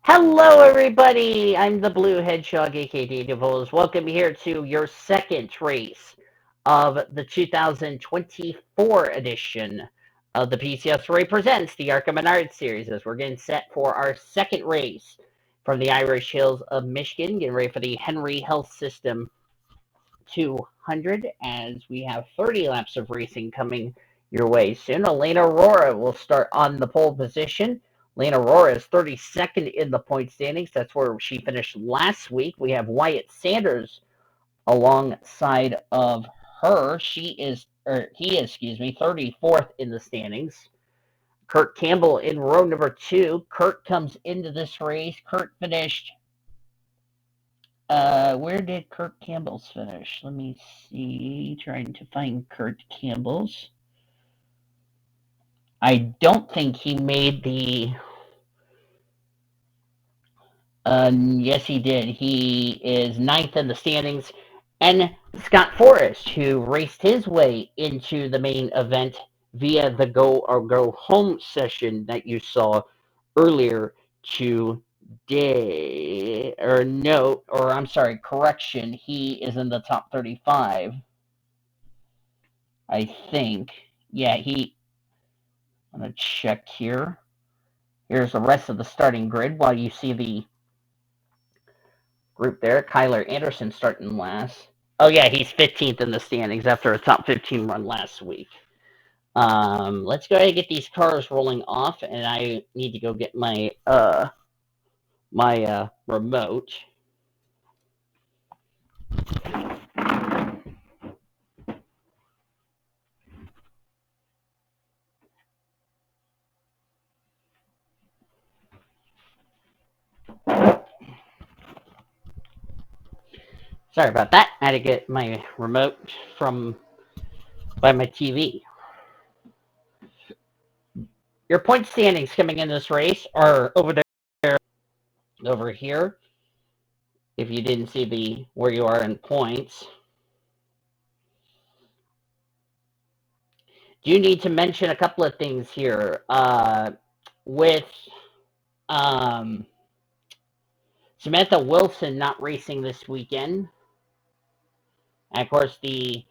Hello, everybody. I'm the Blue Hedgehog, aka Devils. Welcome here to your second race of the 2024 edition of the PCS Ray Presents the ARCA Menards series. As we're getting set for our second race from the Irish Hills of Michigan, getting ready for the Henry Health System 200, as we have 30 laps of racing coming your way soon. Elena Aurora will start on the pole position. Elena Aurora is 32nd in the point standings. That's where she finished last week. We have Wyatt Sanders alongside of her. He is, 34th in the standings. Kurt Campbell in row number 2. Kurt comes into this race. Kurt finished where did Kurt Campbell's finish? Let me see. Trying to find Kurt Campbell's. I don't think he made the. Yes, he did. He is ninth in the standings. And Scott Forrest, who raced his way into the main event via the go home session that you saw earlier today. I'm sorry, correction. He is in the top 35. I think. Yeah, I'm going to check here. Here's the rest of the starting grid while you see the group there. Kyler Anderson starting last. Oh, yeah, he's 15th in the standings after a top 15 run last week. Let's go ahead and get these cars rolling off, and I need to go get my remote. Sorry about that. I had to get my remote by my TV. Your point standings coming in this race are over there, over here. If you didn't see where you are in points. Do need to mention a couple of things here. With um, Samantha Wilson not racing this weekend, and of course the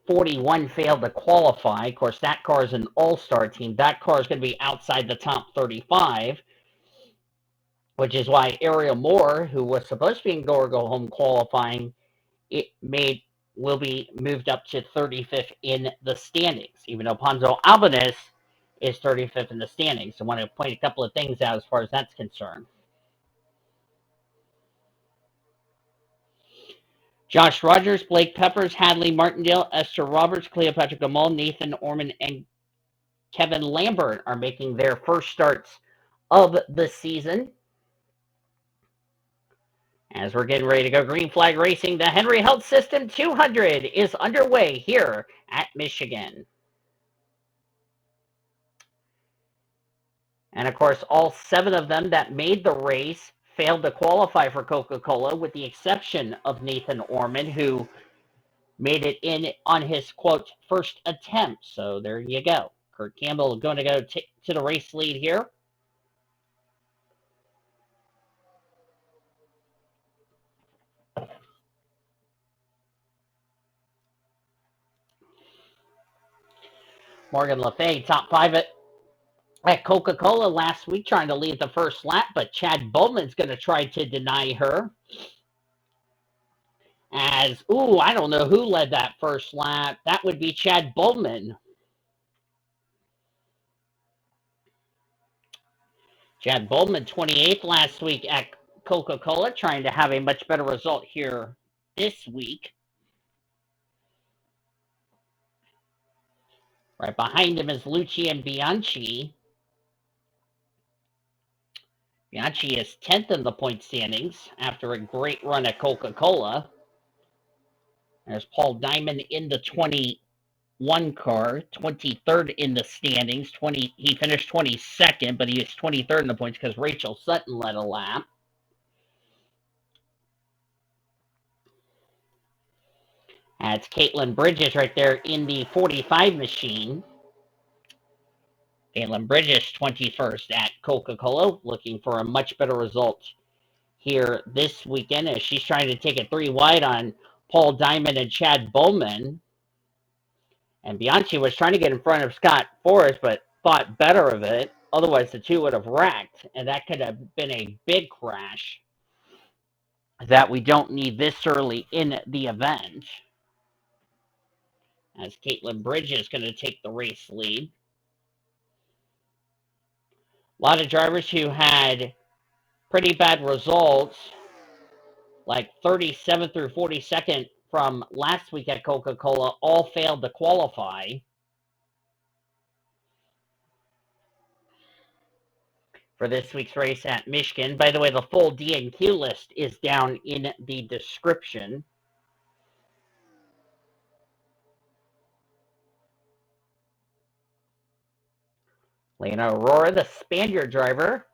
41 failed to qualify. Of course, that car is an all-star team. That car is going to be outside the top 35, which is why Ariel Moore, who was supposed to be in go home qualifying, will be moved up to 35th in the standings, even though Ponzo Albanese is 35th in the standings. So I want to point a couple of things out as far as that's concerned. Josh Rogers, Blake Peppers, Hadley Martindale, Esther Roberts, Cleopatra Gamal, Nathan Orman, and Kevin Lambert are making their first starts of the season. As we're getting ready to go green flag racing, the Henry Health System 200 is underway here at Michigan. And of course, all 7 of them that made the race failed to qualify for Coca-Cola, with the exception of Nathan Orman, who made it in on his, quote, first attempt. So there you go. Kurt Campbell going to go to the race lead here. Morgan Le Fay, top 5 at Coca-Cola last week, trying to lead the first lap, but Chad Bowman's going to try to deny her. I don't know who led that first lap. That would be Chad Bowman. Chad Bowman, 28th last week at Coca-Cola, trying to have a much better result here this week. Right behind him is Lucian Bianchi. Bianchi is 10th in the point standings after a great run at Coca-Cola. There's Paul Diamond in the 21 car, 23rd in the standings. He finished 22nd, but he is 23rd in the points because Rachel Sutton led a lap. That's Caitlin Bridges right there in the 45 machine. Caitlin Bridges, 21st at Coca-Cola, looking for a much better result here this weekend as she's trying to take it 3 wide on Paul Diamond and Chad Bowman. And Bianchi was trying to get in front of Scott Forrest, but thought better of it. Otherwise, the two would have wrecked, and that could have been a big crash that we don't need this early in the event. As Caitlin Bridges is going to take the race lead. A lot of drivers who had pretty bad results, like 37th through 42nd from last week at Coca-Cola, all failed to qualify. For this week's race at Michigan. By the way, the full D&Q list is down in the description. Lena Aurora, the Spaniard driver,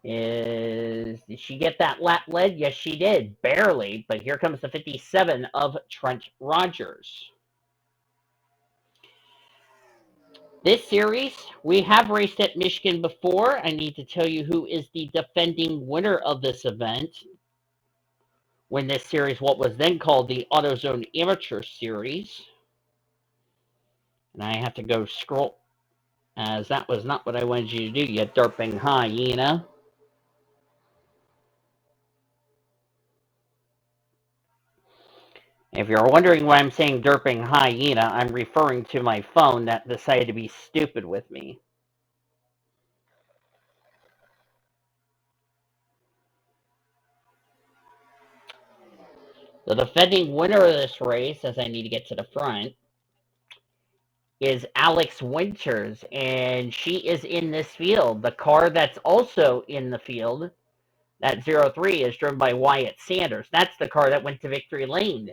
did she get that lap lead? Yes, she did, barely. But here comes the 57 of Trent Rogers. This series, we have raced at Michigan before. I need to tell you who is the defending winner of this event. When this series, what was then called the AutoZone Amateur Series. And I have to go scroll, as that was not what I wanted you to do, you derping hyena. If you're wondering why I'm saying derping hyena, I'm referring to my phone that decided to be stupid with me. The defending winner of this race, as I need to get to the front, is Alex Winters, and she is in this field. The car that's also in the field, that 03, is driven by Wyatt Sanders. That's the car that went to victory lane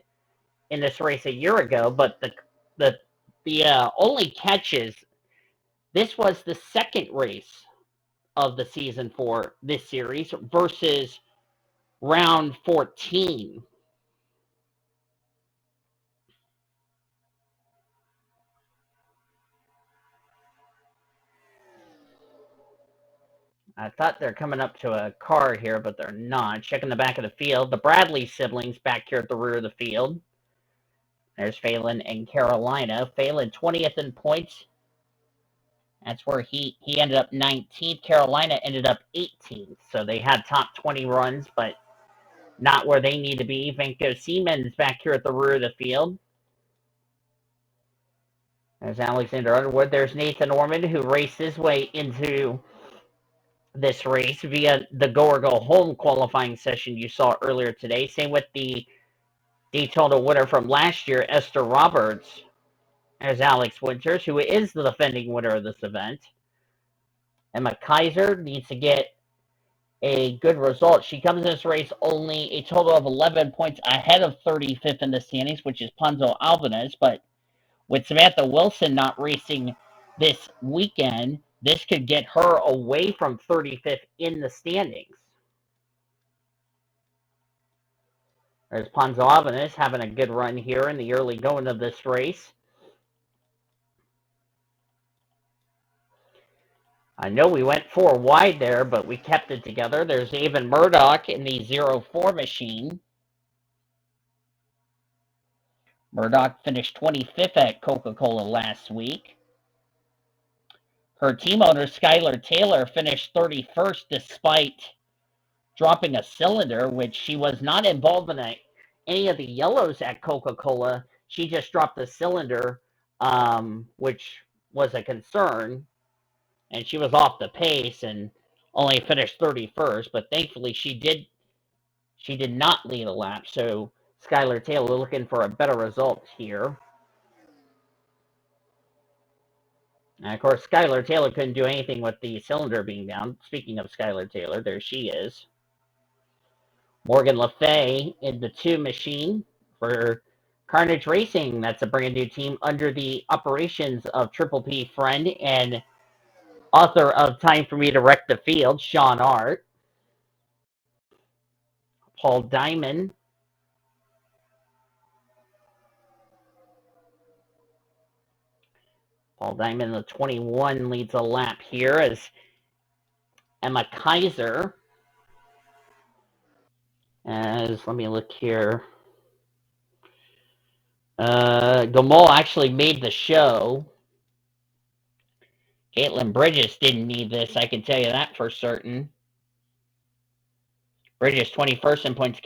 in this race a year ago, but the only catch is this was the second race of the season for this series versus round 14. I thought they're coming up to a car here, but they're not. Checking the back of the field. The Bradley siblings back here at the rear of the field. There's Phelan and Carolina. Phelan 20th in points. That's where he ended up 19th. Carolina ended up 18th. So they had top 20 runs, but not where they need to be. Vanko Siemens back here at the rear of the field. There's Alexander Underwood. There's Nathan Orman, who raced his way into this race via the go or go home qualifying session you saw earlier today. Same with the Daytona winner from last year, Esther Roberts. There's Alex Winters, who is the defending winner of this event. Emma Kaiser needs to get a good result. She comes in this race only a total of 11 points ahead of 35th in the standings, which is Ponzo Alvarez. But with Samantha Wilson not racing this weekend, this could get her away from 35th in the standings. There's Ponzo Alvarez having a good run here in the early going of this race. I know we went 4 wide there, but we kept it together. There's Avon Murdoch in the 04 machine. Murdoch finished 25th at Coca-Cola last week. Her team owner, Skylar Taylor, finished 31st despite dropping a cylinder, which she was not involved in any of the yellows at Coca-Cola. She just dropped the cylinder, which was a concern. And she was off the pace and only finished 31st, but thankfully she did not lead a lap, so Skylar Taylor looking for a better result here. And of course, Skylar Taylor couldn't do anything with the cylinder being down. Speaking of Skylar Taylor, there she is. Morgan LaFay in the 2 machine for Carnage Racing. That's a brand new team under the operations of Triple P friend and author of Time for Me to Wreck the Field, Sean Art. Paul Diamond. Paul Diamond, the 21, leads a lap here as Emma Kaiser, let me look here. Gamal actually made the show. Caitlin Bridges didn't need this, I can tell you that for certain. Bridges 21st in points.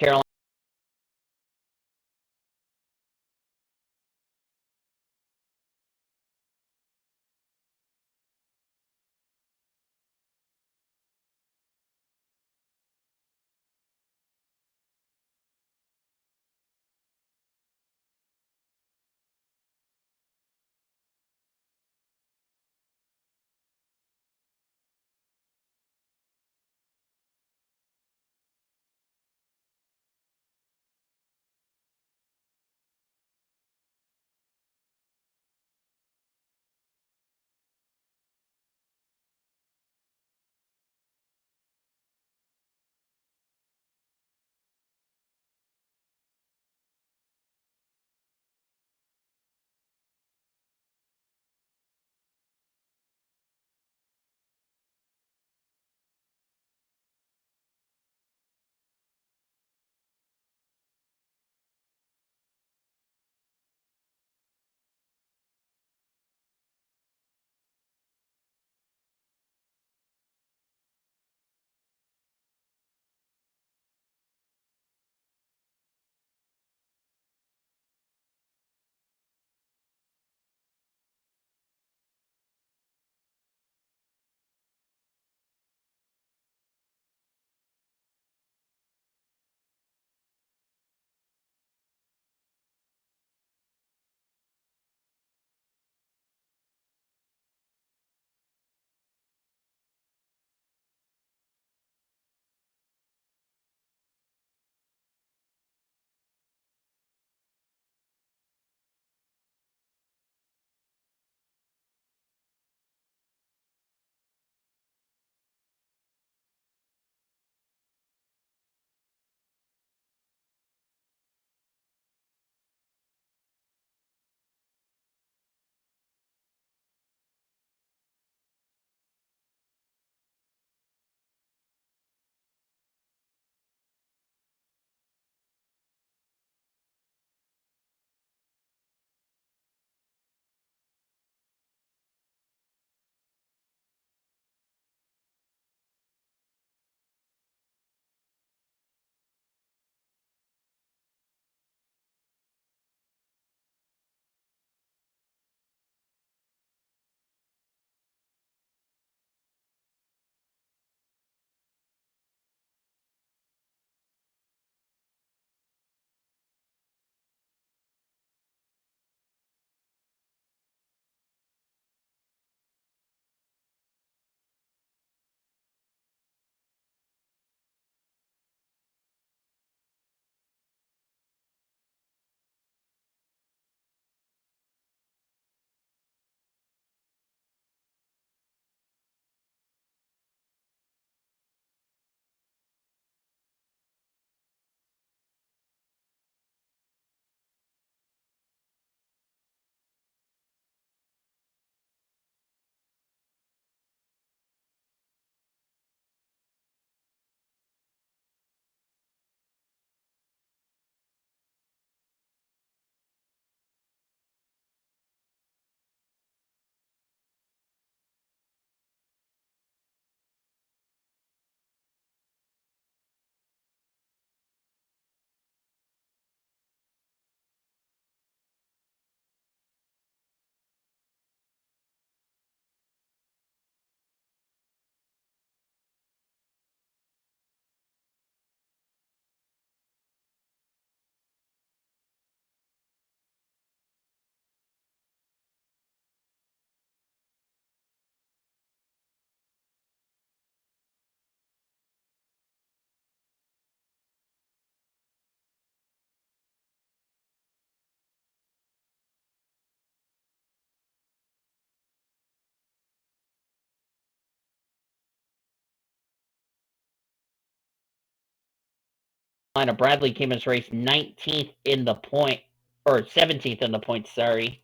Carolina Bradley came as race 19th in the point, or 17th in the points, sorry.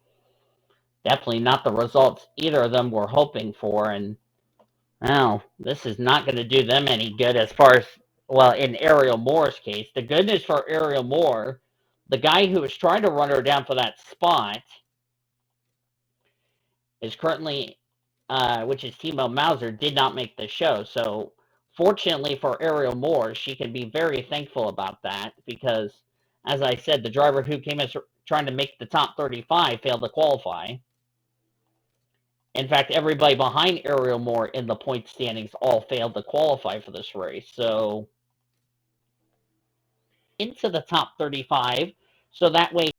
Definitely not the results either of them were hoping for, and well, this is not going to do them any good as far as, well, in Ariel Moore's case. The good news for Ariel Moore, the guy who was trying to run her down for that spot is currently, which is Timo Mauser, did not make the show. So, fortunately for Ariel Moore, she can be very thankful about that because, as I said, the driver who came as trying to make the top 35 failed to qualify. In fact, everybody behind Ariel Moore in the point standings all failed to qualify for this race. So, into the top 35. So that way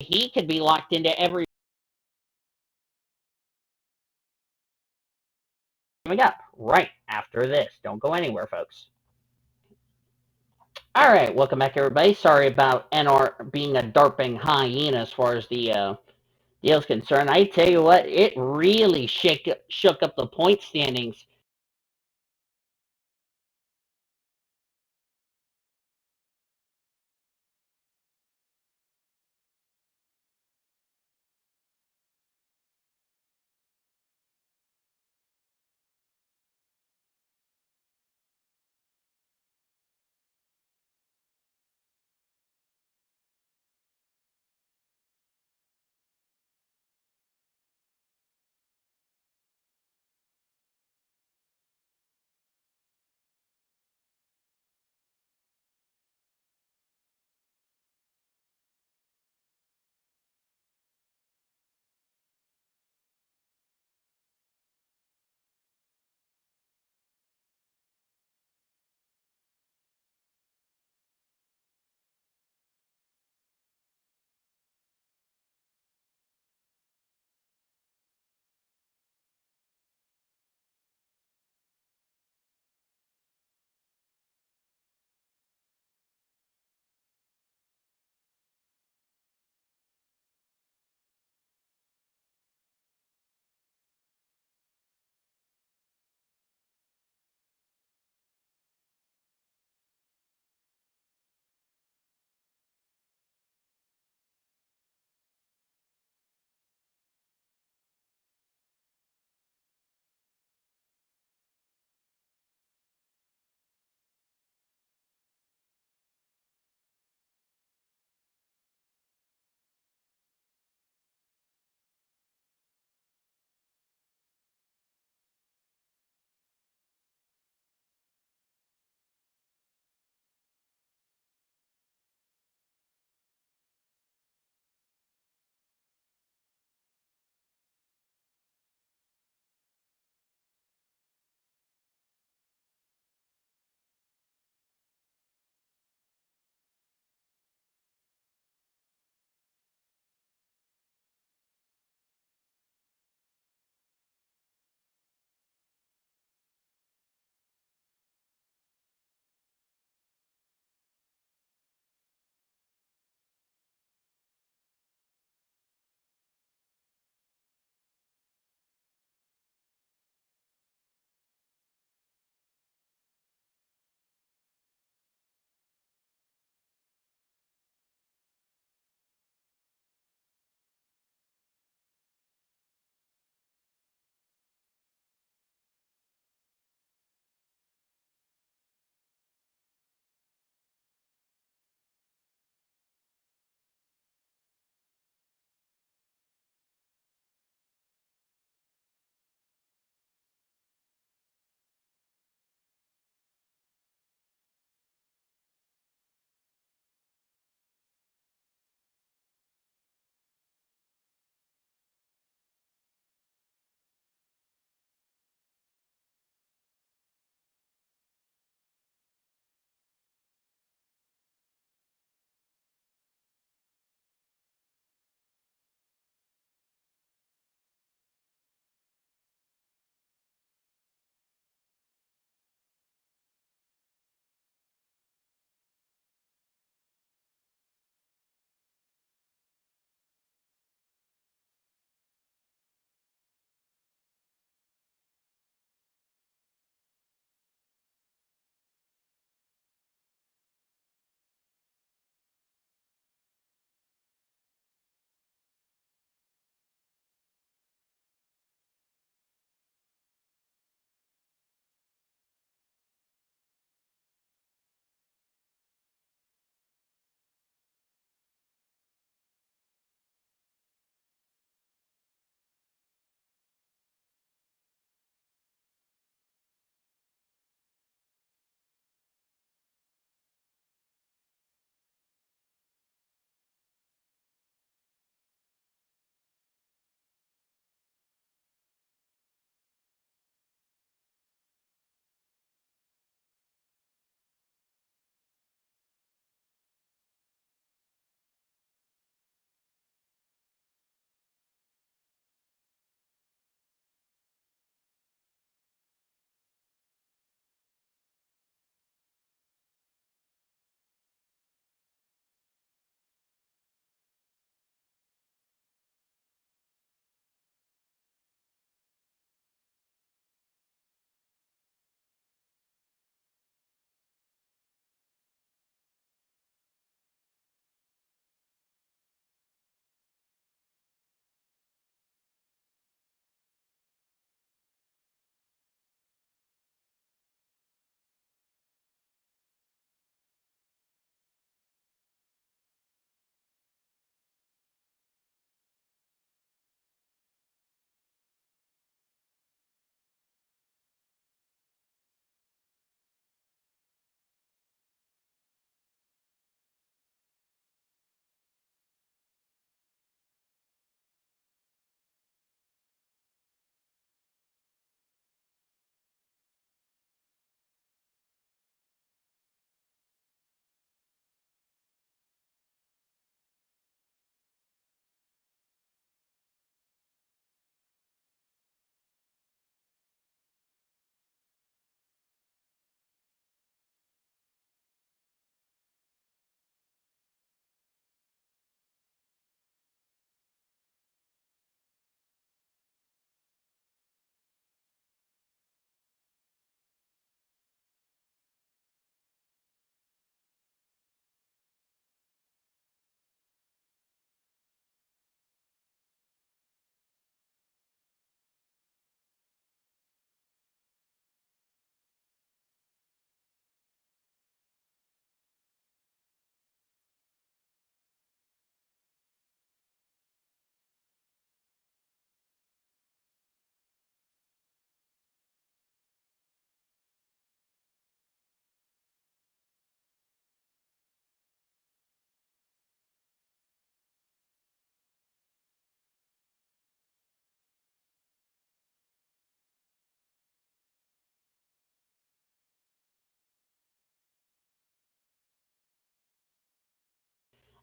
he could be locked into every coming up right after this. Don't go anywhere, folks. All right, welcome back, everybody. Sorry about NR being a darping hyena as far as the deal is concerned. I tell you what, it really shook up the point standings.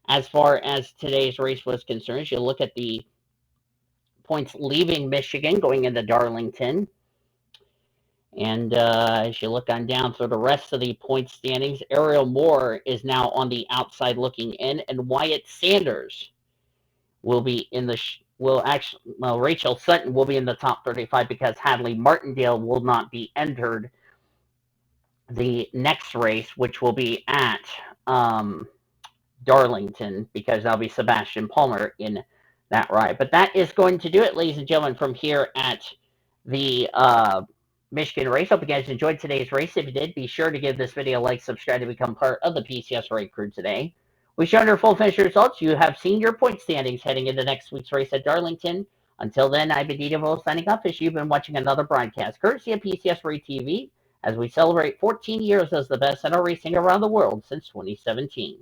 As far as today's race was concerned, as you look at the points leaving Michigan going into Darlington, and as you look on down through the rest of the point standings, Ariel Moore is now on the outside looking in, and Wyatt Sanders will be in the Rachel Sutton will be in the top 35 because Hadley Martindale will not be entered the next race, which will be at Darlington, because that'll be Sebastian Palmer in that ride. But that is going to do it, ladies and gentlemen, from here at the Michigan race. Hope you guys enjoyed today's race. If you did, be sure to give this video a like, subscribe to become part of the PCS Race Crew today. We've shown your full finish results. You have seen your point standings heading into next week's race at Darlington. Until then, I've been DeVos signing off as you've been watching another broadcast courtesy of PCS Race TV as we celebrate 14 years as the best center racing around the world since 2017.